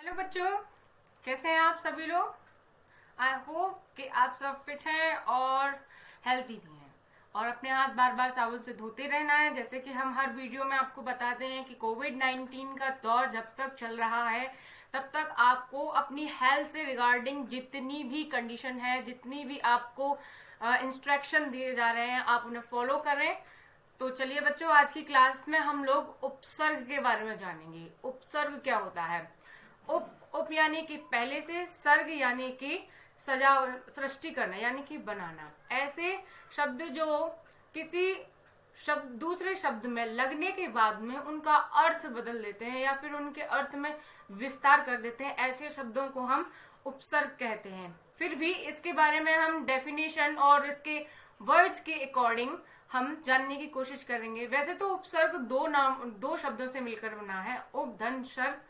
Hello बच्चों, कैसे हैं आप सभी लोग। आई होप कि आप सब फिट हैं और हेल्थी भी हैं और अपने हाथ बार बार साबुन से धोते रहना है। जैसे कि हम हर वीडियो में आपको बताते हैं कि कोविड-19 का दौर जब तक चल रहा है तब तक आपको अपनी हेल्थ से रिगार्डिंग जितनी भी कंडीशन है, जितनी भी आपको इंस्ट्रक्शन दिए जा रहे हैं, आप उन्हें फॉलो करें। तो चलिए बच्चों, आज की क्लास में हम लोग उपसर्ग के बारे में जानेंगे। उपसर्ग क्या होता है। उप यानी कि पहले से, सर्ग यानी कि सजा, सृष्टि करना यानी कि बनाना। ऐसे शब्द जो किसी शब्द दूसरे शब्द में लगने के बाद में उनका अर्थ बदल देते हैं या फिर उनके अर्थ में विस्तार कर देते हैं, ऐसे शब्दों को हम उपसर्ग कहते हैं। फिर भी इसके बारे में हम डेफिनेशन और इसके वर्ड्स के अकॉर्डिंग हम जानने की कोशिश करेंगे। वैसे तो उपसर्ग दो शब्दों से मिलकर बना है, उप धन सर्ग,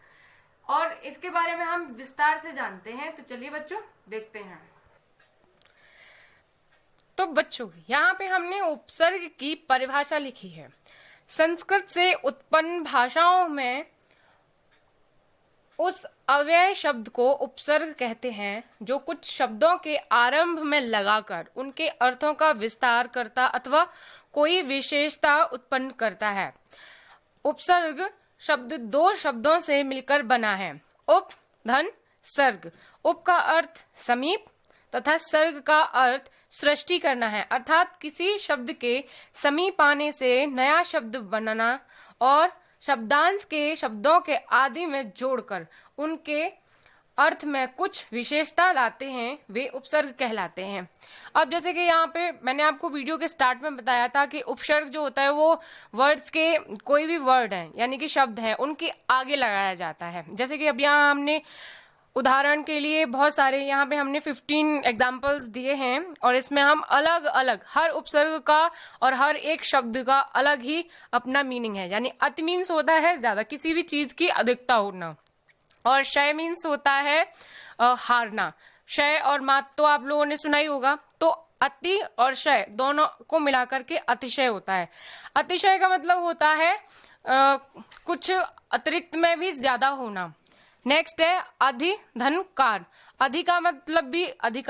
और इसके बारे में हम विस्तार से जानते हैं। तो चलिए बच्चों देखते हैं। तो बच्चों यहाँ पे हमने उपसर्ग की परिभाषा लिखी है। संस्कृत से उत्पन्न भाषाओं में उस अव्यय शब्द को उपसर्ग कहते हैं जो कुछ शब्दों के आरंभ में लगाकर उनके अर्थों का विस्तार करता अथवा कोई विशेषता उत्पन्न करता है। उपसर्ग शब्द दो शब्दों से मिलकर बना है, उप धन सर्ग। उप का अर्थ समीप तथा सर्ग का अर्थ सृष्टि करना है, अर्थात किसी शब्द के समीप आने से नया शब्द बनाना और शब्दांश के शब्दों के आदि में जोड़कर उनके अर्थ में कुछ विशेषता लाते हैं, वे उपसर्ग कहलाते हैं। अब जैसे कि यहाँ पे मैंने आपको वीडियो के स्टार्ट में बताया था कि उपसर्ग जो होता है वो वर्ड्स के, कोई भी वर्ड है यानी कि शब्द है, उनके आगे लगाया जाता है। जैसे कि अब यहाँ हमने उदाहरण के लिए बहुत सारे यहाँ पे हमने 15 एग्जाम्पल्स दिए हैं और इसमें हम अलग अलग हर उपसर्ग का और हर एक शब्द का अलग ही अपना मीनिंग है। यानी अति मीन्स होता है ज्यादा, किसी भी चीज की अधिकता होना, और शय मीन्स होता है हारना। शय और मात तो आप लोगों ने सुना ही होगा। तो अति और शय दोनों को मिलाकर के अतिशय होता है। अतिशय का मतलब होता है कुछ अतिरिक्त में भी ज्यादा होना। नेक्स्ट है अधि धन कार। अधि का मतलब भी अधिक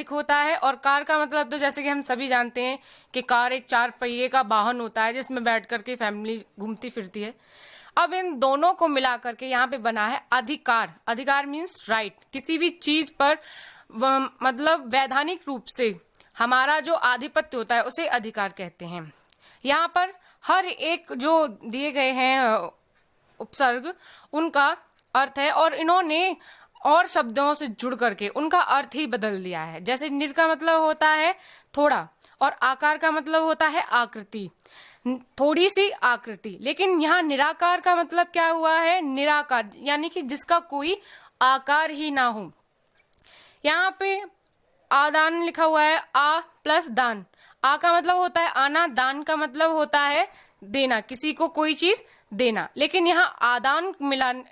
होता है, और कार का मतलब तो जैसे कि हम सभी जानते हैं कि कार एक 4 पहिए का वाहन होता है जिसमें बैठ करके फैमिली घूमती फिरती है। अब इन दोनों को मिला करके यहाँ पे बना है अधिकार। अधिकार मीन्स राइट। किसी भी चीज पर मतलब वैधानिक रूप से हमारा जो आधिपत्य होता है उसे अधिकार कहते हैं। यहाँ पर हर एक जो दिए गए हैं उपसर्ग उनका अर्थ है, और इन्होंने और शब्दों से जुड़ करके उनका अर्थ ही बदल दिया है। जैसे निर का मतलब होता है थोड़ा, और आकार का मतलब होता है आकृति, थोड़ी सी आकृति। लेकिन यहाँ निराकार का मतलब क्या हुआ है, निराकार यानी कि जिसका कोई आकार ही ना हो। यहाँ पे आदान लिखा हुआ है, आ प्लस दान। आ का मतलब होता है आना, दान का मतलब होता है देना, किसी को कोई चीज देना। लेकिन यहाँ आदान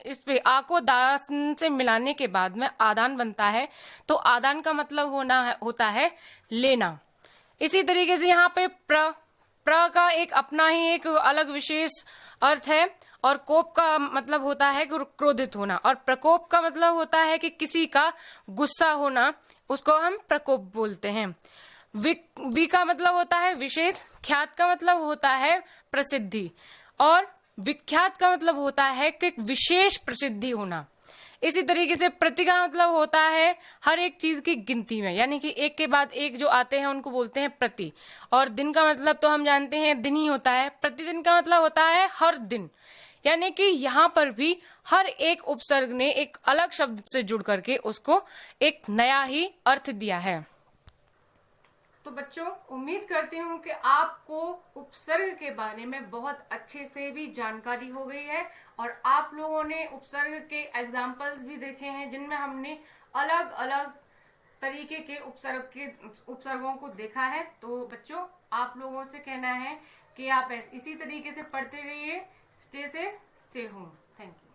इस पे आ को दान से मिलाने के बाद में आदान बनता है, तो आदान का मतलब होता है लेना। इसी तरीके से यहाँ पे प्र का एक अपना ही एक अलग विशेष अर्थ है, और कोप का मतलब होता है क्रोधित होना, और प्रकोप का मतलब होता है कि किसी का गुस्सा होना, उसको हम प्रकोप बोलते हैं। वि का मतलब होता है विशेष, ख्यात का मतलब होता है प्रसिद्धि, और विख्यात का मतलब होता है कि विशेष प्रसिद्धि होना। इसी तरीके से प्रति का मतलब होता है हर एक चीज की गिनती में, यानी कि एक के बाद एक जो आते हैं उनको बोलते हैं प्रति। और दिन का मतलब तो हम जानते हैं दिन ही होता है। प्रतिदिन का मतलब होता है हर दिन। यानी कि यहाँ पर भी हर एक उपसर्ग ने एक अलग शब्द से जुड़ करके उसको एक नया ही अर्थ दिया है। तो बच्चों, उम्मीद करती हूँ कि आपको उपसर्ग के बारे में बहुत अच्छे से भी जानकारी हो गई है, और आप लोगों ने उपसर्ग के एग्जाम्पल्स भी देखे हैं जिनमें हमने अलग अलग तरीके के उपसर्गों को देखा है। तो बच्चों, आप लोगों से कहना है कि आप इसी तरीके से पढ़ते रहिए। Stay safe, stay home. Thank you.